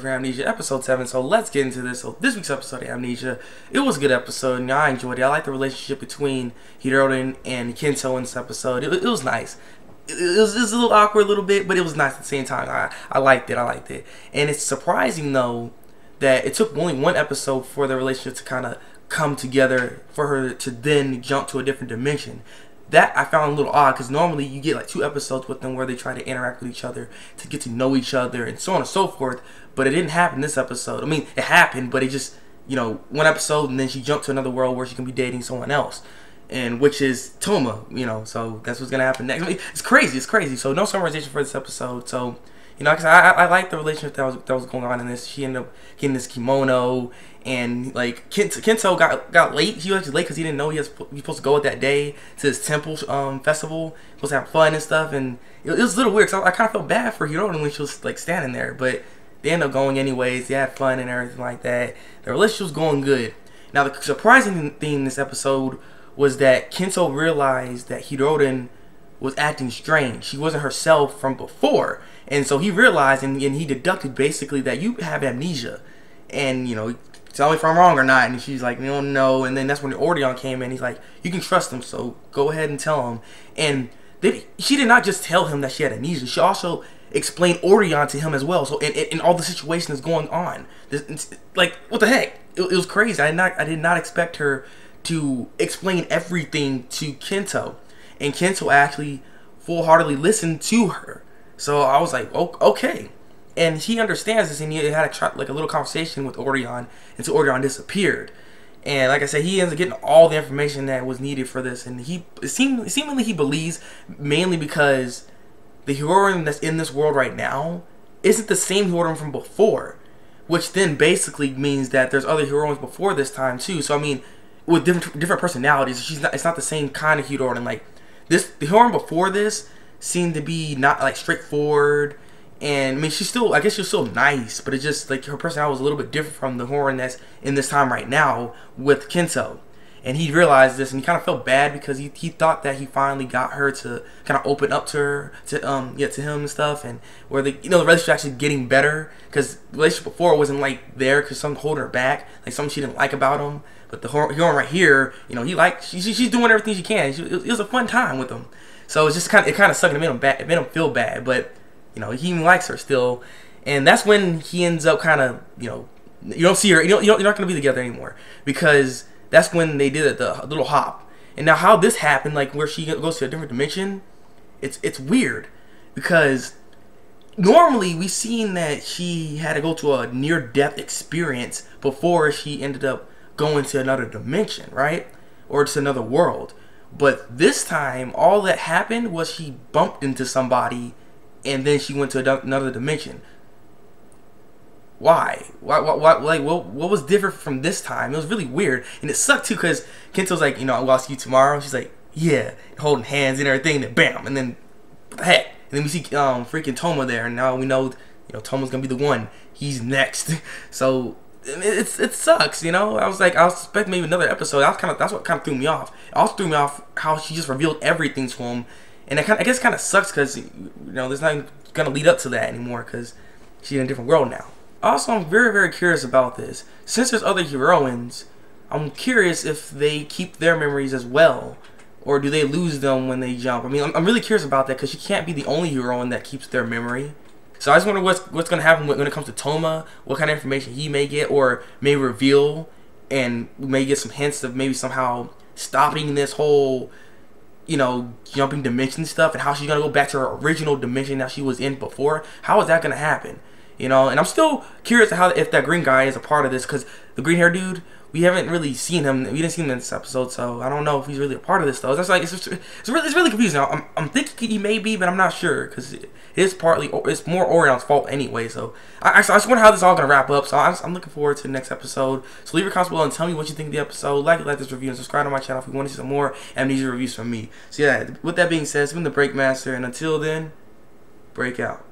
for Amnesia, episode 7. So let's get into this. So this week's episode of Amnesia, it was a good episode, and I enjoyed it. I liked the relationship between Hiroden and Kento in this episode. It was nice. It was a little awkward a little bit, but it was nice at the same time. I liked it. And it's surprising, though, that it took only one episode for the relationship to kind of come together, for her to then jump to a different dimension. That I found a little odd, because normally you get like 2 episodes with them where they try to interact with each other, to get to know each other, and so on and so forth. But it didn't happen this episode. I mean, it happened, but it just, one episode, and then she jumped to another world where she can be dating someone else, and which is Toma, so that's what's gonna happen next. I mean, it's crazy. So no summarization for this episode. So, I like the relationship that was going on in this. She ended up getting this kimono, and like Kento got late. He was actually late because he didn't know he was supposed to go that day to this temple festival, supposed to have fun and stuff. And it was a little weird. So I kind of felt bad for Hiroden when she was like standing there, but they ended up going anyways. They had fun and everything like that. The relationship was going good. Now the surprising thing in this episode was that Kento realized that Hiroden was acting strange. She wasn't herself from before. And so he realized, and he deducted basically that you have amnesia. And, tell me if I'm wrong or not. And she's like, no. And then that's when the Orion came in. He's like, you can trust him, so go ahead and tell him. And she did not just tell him that she had amnesia. She also explained Orion to him as well. So, in all the situation that's going on. Like, what the heck? It was crazy. I did not expect her to explain everything to Kento. And Kento actually full-heartedly listened to her. So I was like, oh, okay. And he understands this, and he had a little conversation with Orion until Orion disappeared. And like I said, he ends up getting all the information that was needed for this. And seemingly he believes, mainly because the Hiroden that's in this world right now isn't the same Hiroden from before. Which then basically means that there's other Hirodens before this time too. So I mean, with different personalities, it's not the same kind of Hiroden. Like the Hiroden before this seemed to be not like straightforward, and I mean I guess she's still nice, but it's just like her personality was a little bit different from the Hiroden that's in this time right now with Kento. And he realized this, and he kind of felt bad because he thought that he finally got her to kind of open up to her, to him and stuff, and where the relationship actually getting better, because the relationship before wasn't like there because something holding her back, like something she didn't like about him. But the Hiroden right here, she's doing everything she can. It was a fun time with him. So it's just kind of sucked. It made him feel bad, but he even likes her still, and that's when he ends up kind of you don't see her. You're not gonna be together anymore, because that's when they did the little hop. And now how this happened, like where she goes to a different dimension, it's weird, because normally we've seen that she had to go to a near-death experience before she ended up going to another dimension, right, or just another world. But this time, all that happened was she bumped into somebody, and then she went to another dimension. Why? Like, what was different from this time? It was really weird, and it sucked too, because Kento's like, I'll see you tomorrow. She's like, yeah, holding hands and everything, and then bam, and then what the heck? And then we see freaking Toma there, and now we know, Toma's gonna be the one. He's next. So it sucks, I was expecting maybe another episode. That's what kind of threw me off. It also threw me off how she just revealed everything to him, and I guess kind of sucks because there's not gonna lead up to that anymore because she's in a different world now. Also, I'm very, very curious about this. Since there's other heroines, I'm curious if they keep their memories as well, or do they lose them when they jump? I mean, I'm really curious about that, because she can't be the only heroine that keeps their memory. So I just wonder what's going to happen when it comes to Toma, what kind of information he may get or may reveal, and we may get some hints of maybe somehow stopping this whole, jumping dimension stuff, and how she's going to go back to her original dimension that she was in before. How is that going to happen? And I'm still curious if that green guy is a part of this, because the green hair dude, we haven't really seen him. We didn't see him in this episode, so I don't know if he's really a part of this though. That's like it's really confusing. I'm thinking he may be, but I'm not sure, because it's more Orion's fault anyway. So I just wonder how this is all gonna wrap up. So I'm looking forward to the next episode. So leave your comments below and tell me what you think of the episode. Like this review and subscribe to my channel if you want to see some more Amnesia reviews from me. So yeah, with that being said, it's been the Thabreakmaster, and until then, break out.